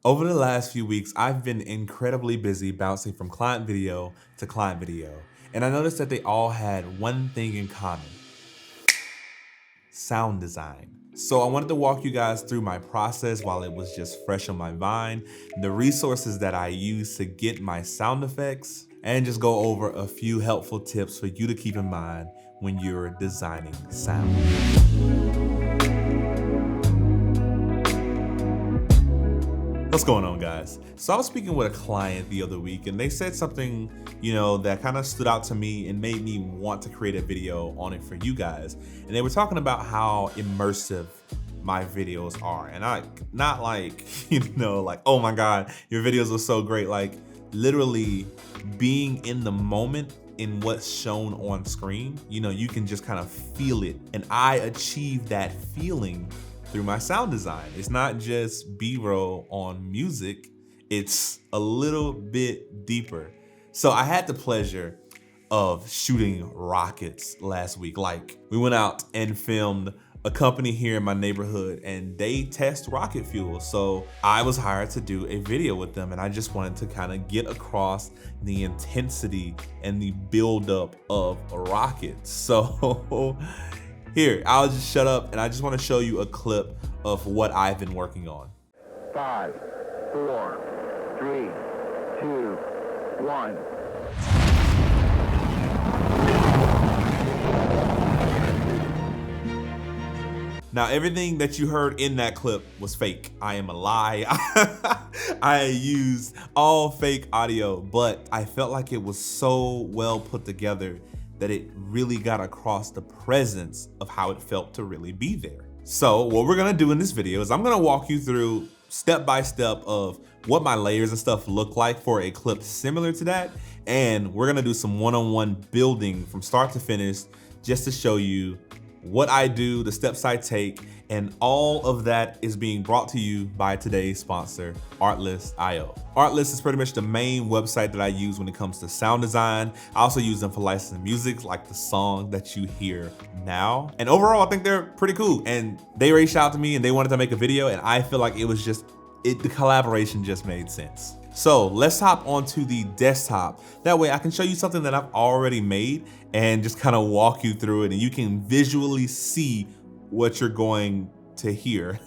Over the last few weeks, I've been incredibly busy bouncing from client video to client video, and I noticed that they all had one thing in common: sound design. So I wanted to walk you guys through my process while it was just fresh on my mind, the resources that I use to get my sound effects, and just go over a few helpful tips for you to keep in mind when you're designing sound. What's going on, guys? So I was speaking with a client the other week and they said something, that kind of stood out to me and made me want to create a video on it for you guys. And they were talking about how immersive my videos are. And not like, like, oh my God, your videos are so great. Like literally being in the moment in what's shown on screen, you can just kind of feel it. And I achieve that feeling through my sound design. It's not just B-roll on music, it's a little bit deeper. So I had the pleasure of shooting rockets last week. Like we went out and filmed a company here in my neighborhood and they test rocket fuel. So I was hired to do a video with them and I just wanted to kind of get across the intensity and the buildup of rockets. So here, I'll just shut up and I just want to show you a clip of what I've been working on. 5, 4, 3, 2, 1. Now, everything that you heard in that clip was fake. I am a lie. I used all fake audio, but I felt like it was so well put together that it really got across the presence of how it felt to really be there. So what we're gonna do in this video is I'm gonna walk you through step by step of what my layers and stuff look like for a clip similar to that. And we're gonna do some one-on-one building from start to finish just to show you what I do, the steps I take, and all of that is being brought to you by today's sponsor, Artlist.io. Artlist is pretty much the main website that I use when it comes to sound design. I also use them for licensing music, like the song that you hear now. And overall, I think they're pretty cool. And they reached out to me and they wanted to make a video, and I feel like the collaboration just made sense. So let's hop onto the desktop. That way I can show you something that I've already made and just kind of walk you through it and you can visually see what you're going to hear.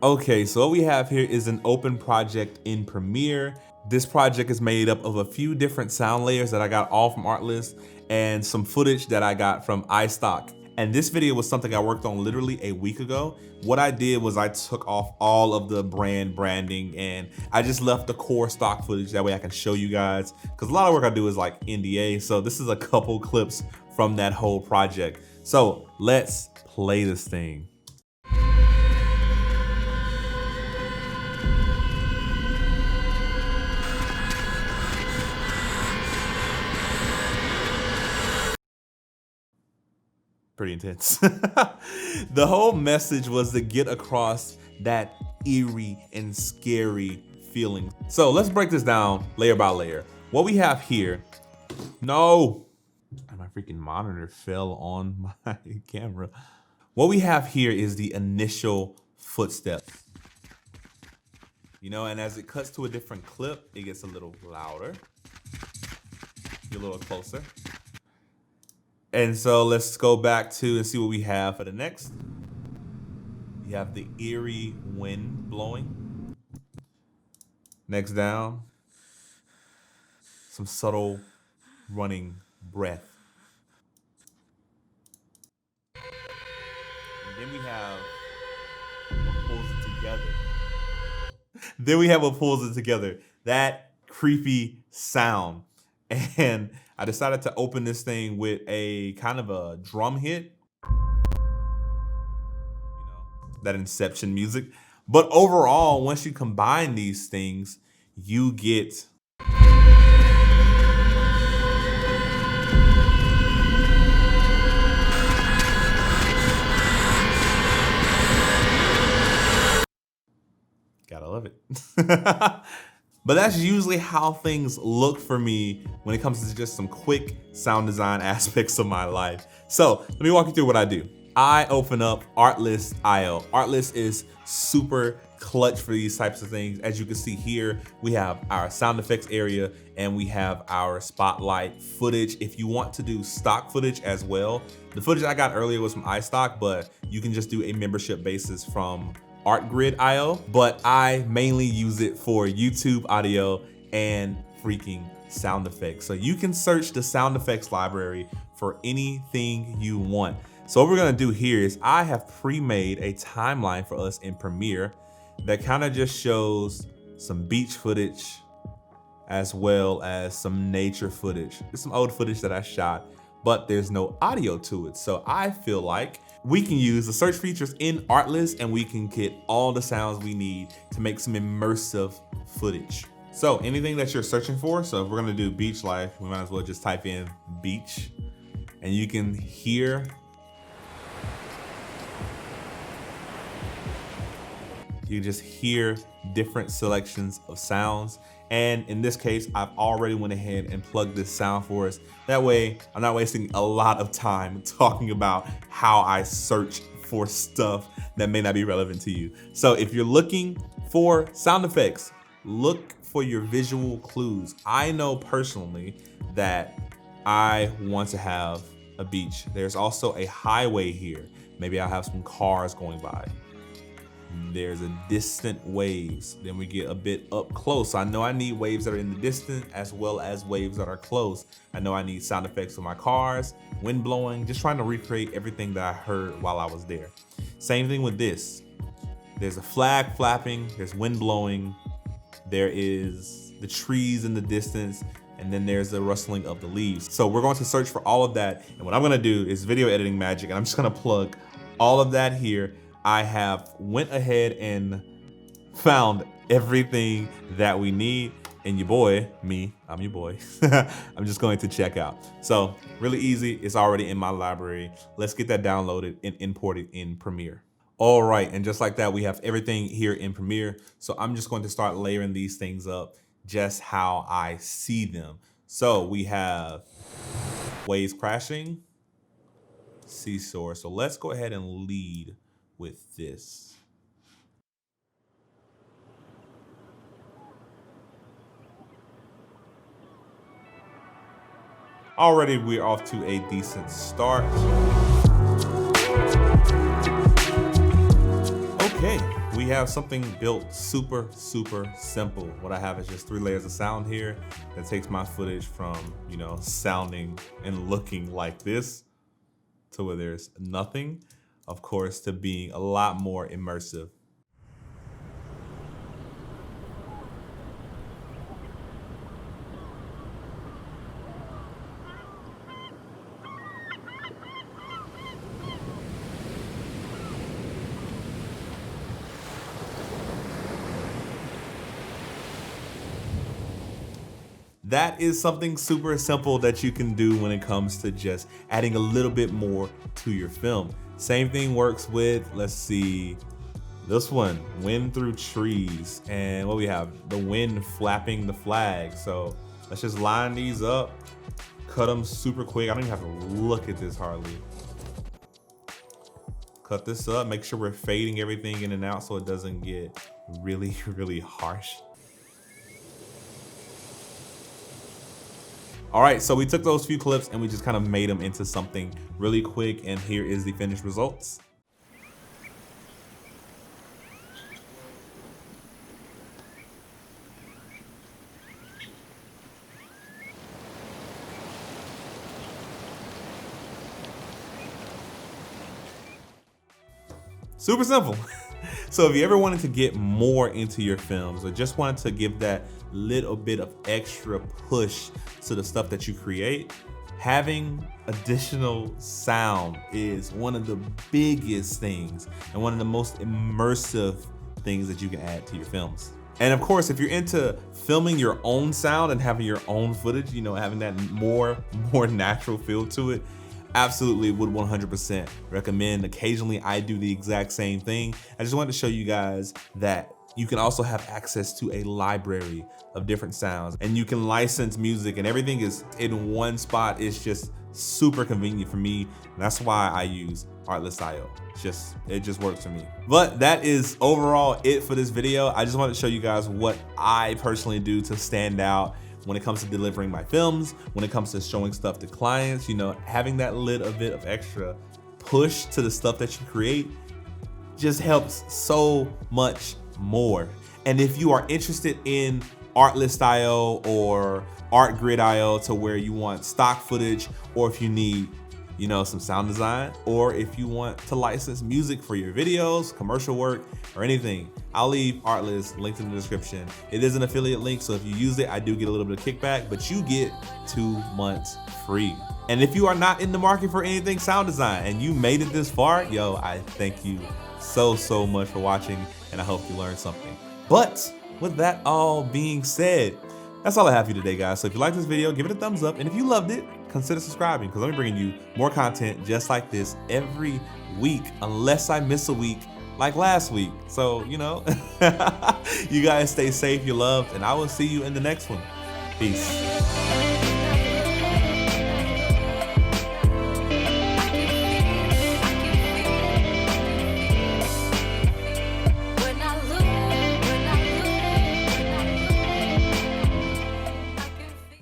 Okay, so what we have here is an open project in Premiere. This project is made up of a few different sound layers that I got all from Artlist and some footage that I got from iStock. And this video was something I worked on literally a week ago. What I did was I took off all of the branding and I just left the core stock footage. That way I can show you guys, because a lot of work I do is like NDA. So this is a couple clips from that whole project. So let's play this thing. Pretty intense. The whole message was to get across that eerie and scary feeling. So let's break this down layer by layer. What we have here, my freaking monitor fell on my camera. What we have here is the initial footstep. And as it cuts to a different clip, it gets a little louder, get a little closer. And so let's go back to and see what we have for the next. You have the eerie wind blowing. Next down, some subtle running breath. And then we have what pulls it together. That creepy sound. And I decided to open this thing with a kind of a drum hit, that Inception music. But overall, once you combine these things, you get gotta love it. But that's usually how things look for me when it comes to just some quick sound design aspects of my life. So let me walk you through what I do. I open up Artlist.io. Artlist is super clutch for these types of things. As you can see here, we have our sound effects area and we have our spotlight footage. If you want to do stock footage as well, the footage I got earlier was from iStock, but you can just do a membership basis from ArtGrid.io. But I mainly use it for YouTube audio and freaking sound effects. So you can search the sound effects library for anything you want. So what we're gonna do here is I have pre-made a timeline for us in Premiere that kind of just shows some beach footage as well as some nature footage. It's some old footage that I shot, but there's no audio to it. So I feel like we can use the search features in Artlist and we can get all the sounds we need to make some immersive footage. So anything that you're searching for, so if we're gonna do beach life, we might as well just type in beach and you can hear you just hear different selections of sounds. And in this case, I've already went ahead and plugged this sound for us. That way, I'm not wasting a lot of time talking about how I search for stuff that may not be relevant to you. So if you're looking for sound effects, look for your visual clues. I know personally that I want to have a beach. There's also a highway here. Maybe I'll have some cars going by. There's a distant waves. Then we get a bit up close. I know I need waves that are in the distance as well as waves that are close. I know I need sound effects for my cars, wind blowing, just trying to recreate everything that I heard while I was there. Same thing with this. There's a flag flapping, there's wind blowing, there is the trees in the distance, and then there's the rustling of the leaves. So we're going to search for all of that. And what I'm gonna do is video editing magic, and I'm just gonna plug all of that here. I have went ahead and found everything that we need. And your boy, I'm your boy, I'm just going to check out. So really easy, it's already in my library. Let's get that downloaded and imported in Premiere. All right, and just like that, we have everything here in Premiere. So I'm just going to start layering these things up just how I see them. So we have waves crashing, seesaw. So let's go ahead and lead with this. Already we're off to a decent start. Okay, we have something built super simple. What I have is just 3 layers of sound here that takes my footage from, sounding and looking like this to where there's nothing, of course, to being a lot more immersive. That is something super simple that you can do when it comes to just adding a little bit more to your film. Same thing works with, let's see, this one, wind through trees. And what we have, the wind flapping the flag. So let's just line these up, cut them super quick. I don't even have to look at this hardly. Cut this up, make sure we're fading everything in and out so it doesn't get really harsh. All right, so we took those few clips and we just kind of made them into something really quick, and here is the finished results. Super simple. So if you ever wanted to get more into your films or just wanted to give that little bit of extra push to the stuff that you create, having additional sound is one of the biggest things and one of the most immersive things that you can add to your films. And of course, if you're into filming your own sound and having your own footage, having that more natural feel to it, absolutely would 100% recommend. Occasionally I do the exact same thing. I just wanted to show you guys that you can also have access to a library of different sounds, and you can license music, and everything is in one spot. It's just super convenient for me. And that's why I use Artlist.io. It just works for me. But that is overall it for this video. I just wanted to show you guys what I personally do to stand out when it comes to delivering my films, when it comes to showing stuff to clients, you know, having that little bit of extra push to the stuff that you create just helps so much more. And if you are interested in Artlist.io or ArtGrid.io, to where you want stock footage, or if you need, you know, some sound design, or if you want to license music for your videos, commercial work, or anything, I'll leave Artlist linked in the description. It is an affiliate link, so if you use it, I do get a little bit of kickback, but you get 2 months free. And if you are not in the market for anything sound design and you made it this far, yo, I thank you so much for watching, and I hope you learned something. But with that all being said, that's all I have for you today, guys. So if you like this video, give it a thumbs up. And if you loved it, consider subscribing, because I'm bringing you more content just like this every week, unless I miss a week like last week. So, you know, you guys stay safe, you're loved, and I will see you in the next one. Peace.